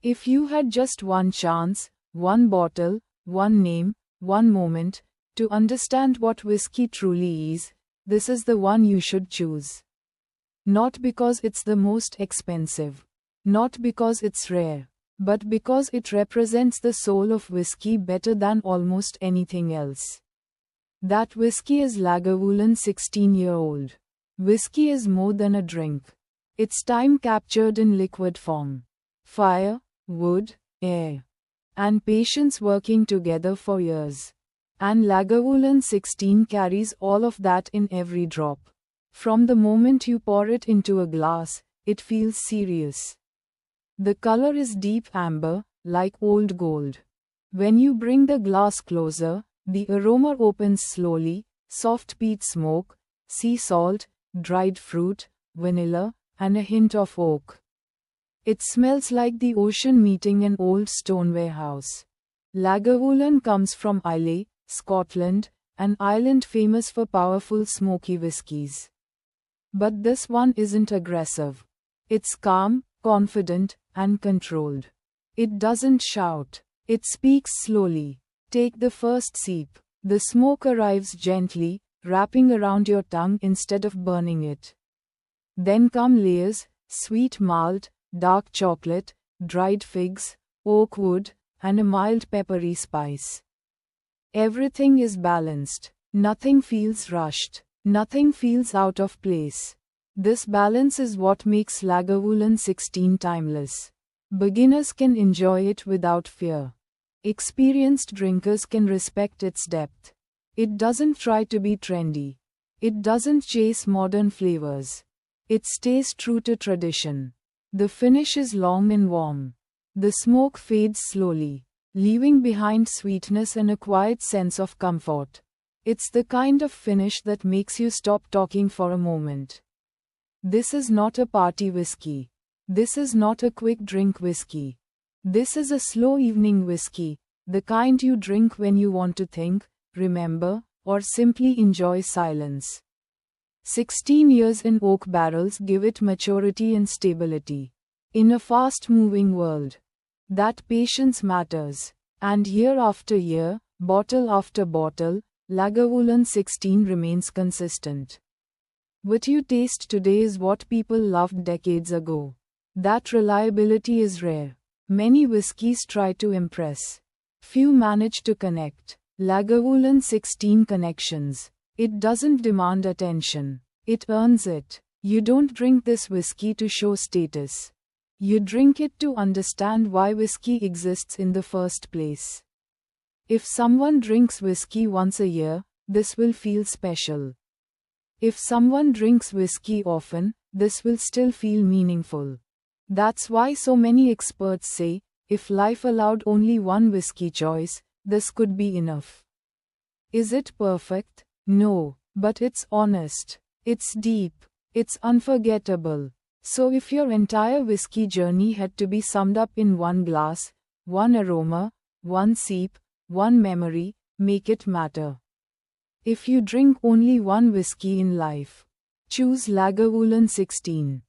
If you had just one chance, one bottle, one name, one moment, to understand what whiskey truly is, this is the one you should choose. Not because it's the most expensive, not because it's rare, but because it represents the soul of whiskey better than almost anything else. That whiskey is Lagavulin 16-year-old. Whiskey is more than a drink. It's time captured in liquid form. Fire, wood, air, and patience working together for years. And Lagavulin 16 carries all of that in every drop. From the moment you pour it into a glass, it feels serious. The color is deep amber, like old gold. When you bring the glass closer, the aroma opens slowly: soft peat smoke, sea salt, dried fruit, vanilla, and a hint of oak. It smells like the ocean meeting an old stone warehouse. Lagavulin comes from Islay, Scotland, an island famous for powerful smoky whiskies. But this one isn't aggressive. It's calm, confident, and controlled. It doesn't shout. It speaks slowly. Take the first sip. The smoke arrives gently, wrapping around your tongue instead of burning it. Then come layers: sweet malt, dark chocolate, dried figs, oak wood, and a mild peppery spice. Everything is balanced. Nothing feels rushed. Nothing feels out of place. This balance is what makes Lagavulin 16 timeless. Beginners can enjoy it without fear. Experienced drinkers can respect its depth. It doesn't try to be trendy. It doesn't chase modern flavors. It stays true to tradition. The finish is long and warm. The smoke fades slowly, leaving behind sweetness and a quiet sense of comfort. It's the kind of finish that makes you stop talking for a moment. This is not a party whiskey. This is not a quick drink whiskey. This is a slow evening whiskey, the kind you drink when you want to think, remember, or simply enjoy silence. 16 years in oak barrels give it maturity and stability. In a fast-moving world, that patience matters. And year after year, bottle after bottle, Lagavulin 16 remains consistent. What you taste today is what people loved decades ago. That reliability is rare. Many whiskies try to impress. Few manage to connect. Lagavulin 16 connections. It doesn't demand attention. It earns it. You don't drink this whiskey to show status. You drink it to understand why whiskey exists in the first place. If someone drinks whiskey once a year, this will feel special. If someone drinks whiskey often, this will still feel meaningful. That's why so many experts say, if life allowed only one whiskey choice, this could be enough. Is it perfect? No, but it's honest. It's deep. It's unforgettable. So if your entire whiskey journey had to be summed up in one glass, one aroma, one sip, one memory, make it matter. If you drink only one whiskey in life, choose Lagavulin 16.